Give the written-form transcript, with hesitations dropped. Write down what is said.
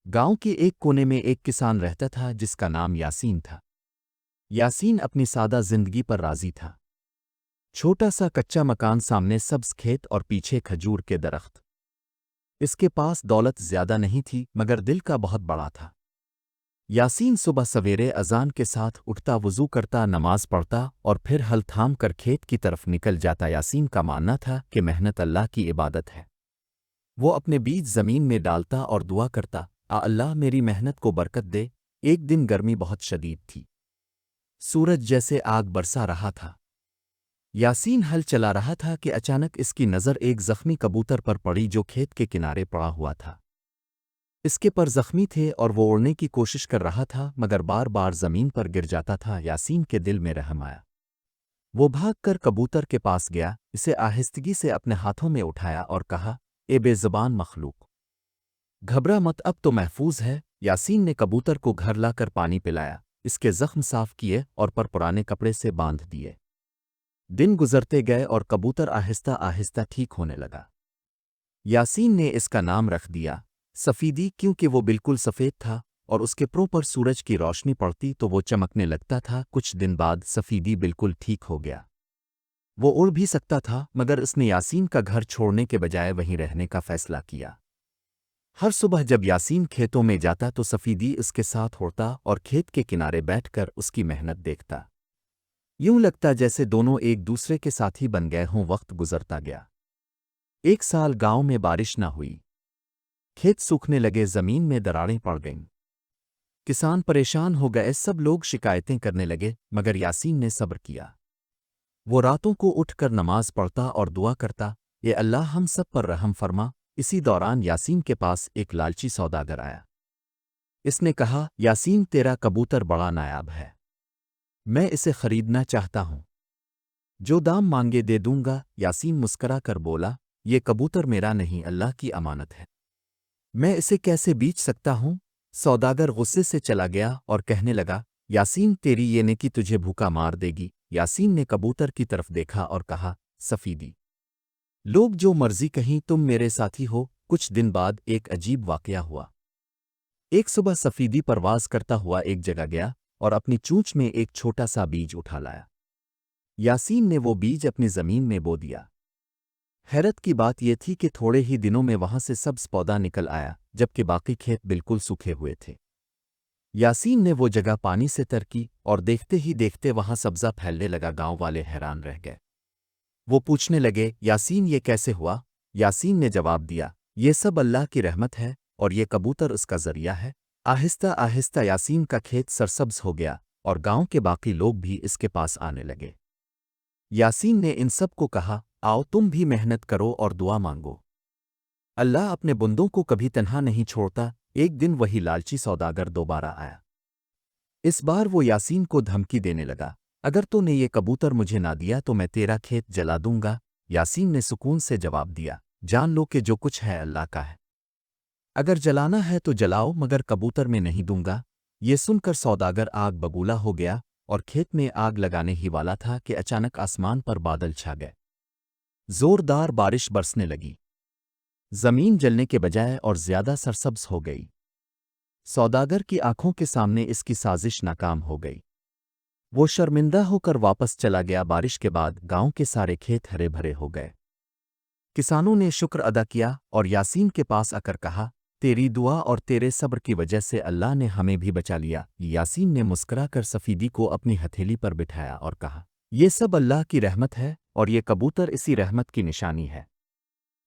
गांव के एक कोने में एक किसान रहता था जिसका नाम यासीन था। यासीन अपनी सादा जिंदगी पर राजी था। छोटा सा कच्चा मकान, सामने सब्ज खेत और पीछे खजूर के दरख्त। इसके पास दौलत ज्यादा नहीं थी मगर दिल का बहुत बड़ा था। यासीन सुबह सवेरे अजान के साथ उठता, वुजू करता, नमाज पढ़ता और फिर हल थाम कर खेत की तरफ निकल जाता। यासीन का मानना था कि मेहनत अल्लाह की इबादत है। वो अपने बीज जमीन में डालता और दुआ करता, अल्लाह मेरी मेहनत को बरकत दे। एक दिन गर्मी बहुत शदीद थी। सूरज जैसे आग बरसा रहा था। यासीन हल चला रहा था कि अचानक इसकी नज़र एक जख्मी कबूतर पर पड़ी जो खेत के किनारे पड़ा हुआ था। इसके पर जख्मी थे और वो उड़ने की कोशिश कर रहा था मगर बार बार जमीन पर गिर जाता था। यासीन के दिल में रहम आया। वो भाग कर कबूतर के पास गया, इसे आहिस्तगी से अपने हाथों में उठाया और कहा, ए बेज़बान मखलूक, घबरा मत, अब तो महफूज है। यासीन ने कबूतर को घर लाकर पानी पिलाया, इसके जख्म साफ किए और पर पुराने कपड़े से बांध दिए। दिन गुजरते गए और कबूतर आहिस्ता आहिस्ता ठीक होने लगा। यासीन ने इसका नाम रख दिया सफीदी, क्योंकि वो बिल्कुल सफ़ेद था और उसके प्रों पर सूरज की रोशनी पड़ती तो वो चमकने लगता था। कुछ दिन बाद सफीदी बिल्कुल ठीक हो गया। वो उड़ भी सकता था मगर उसने यासीन का घर छोड़ने के बजाय वहीं रहने का फैसला किया। हर सुबह जब यासीन खेतों में जाता तो सफीदी उसके साथ उड़ता और खेत के किनारे बैठकर उसकी मेहनत देखता। यूं लगता जैसे दोनों एक दूसरे के साथी बन गए हों। वक्त गुजरता गया। एक साल गांव में बारिश न हुई। खेत सूखने लगे, जमीन में दरारें पड़ गईं। किसान परेशान हो गए, सब लोग शिकायतें करने लगे मगर यासीन ने सब्र किया। वो रातों को उठकर नमाज पढ़ता और दुआ करता, ये अल्लाह हम सब पर रहम फरमा। इसी दौरान यासीन के पास एक लालची सौदागर आया। इसने कहा, यासीन तेरा कबूतर बड़ा नायाब है, मैं इसे खरीदना चाहता हूं, जो दाम मांगे दे दूंगा। यासीन मुस्करा कर बोला, ये कबूतर मेरा नहीं, अल्लाह की अमानत है, मैं इसे कैसे बेच सकता हूं। सौदागर गुस्से से चला गया और कहने लगा, यासीन तेरी ये नेकी तुझे भूखा मार देगी। यासीन ने कबूतर की तरफ देखा और कहा, सफीदी, लोग जो मर्जी कहीं, तुम मेरे साथी हो। कुछ दिन बाद एक अजीब वाकया हुआ। एक सुबह सफीदी परवाज करता हुआ एक जगह गया और अपनी चूंच में एक छोटा सा बीज उठा लाया। यासीन ने वो बीज अपनी जमीन में बो दिया। हैरत की बात यह थी कि थोड़े ही दिनों में वहां से सब्ज पौधा निकल आया, जबकि बाकी खेत बिल्कुल सूखे हुए थे। यासीन ने वो जगह पानी से तर की और देखते ही देखते वहां सब्जा फैलने लगा। गांव वाले हैरान रह गए। वो पूछने लगे, यासीन ये कैसे हुआ। यासीन ने जवाब दिया, ये सब अल्लाह की रहमत है और ये कबूतर उसका जरिया है। आहिस्ता आहिस्ता यासीन का खेत सरसब्ज हो गया और गांव के बाकी लोग भी इसके पास आने लगे। यासीन ने इन सब को कहा, आओ तुम भी मेहनत करो और दुआ मांगो। अल्लाह अपने बंदों को कभी तन्हा नहीं छोड़ता। एक दिन वही लालची सौदागर दोबारा आया। इस बार वो यासीन को धमकी देने लगा, अगर तूने ये कबूतर मुझे ना दिया तो मैं तेरा खेत जला दूंगा। यासीन ने सुकून से जवाब दिया, जान लो कि जो कुछ है अल्लाह का है, अगर जलाना है तो जलाओ मगर कबूतर में नहीं दूंगा। ये सुनकर सौदागर आग बबूला हो गया और खेत में आग लगाने ही वाला था कि अचानक आसमान पर बादल छा गए। जोरदार बारिश बरसने लगी। जमीन जलने के बजाय और ज्यादा सरसब्ज हो गई। सौदागर की आंखों के सामने इसकी साजिश नाकाम हो गई। वो शर्मिंदा होकर वापस चला गया। बारिश के बाद गांव के सारे खेत हरे भरे हो गए। किसानों ने शुक्र अदा किया और यासीन के पास आकर कहा, तेरी दुआ और तेरे सब्र की वजह से अल्लाह ने हमें भी बचा लिया। यासीन ने मुस्कुरा कर सफीदी को अपनी हथेली पर बिठाया और कहा, ये सब अल्लाह की रहमत है और ये कबूतर इसी रहमत की निशानी है।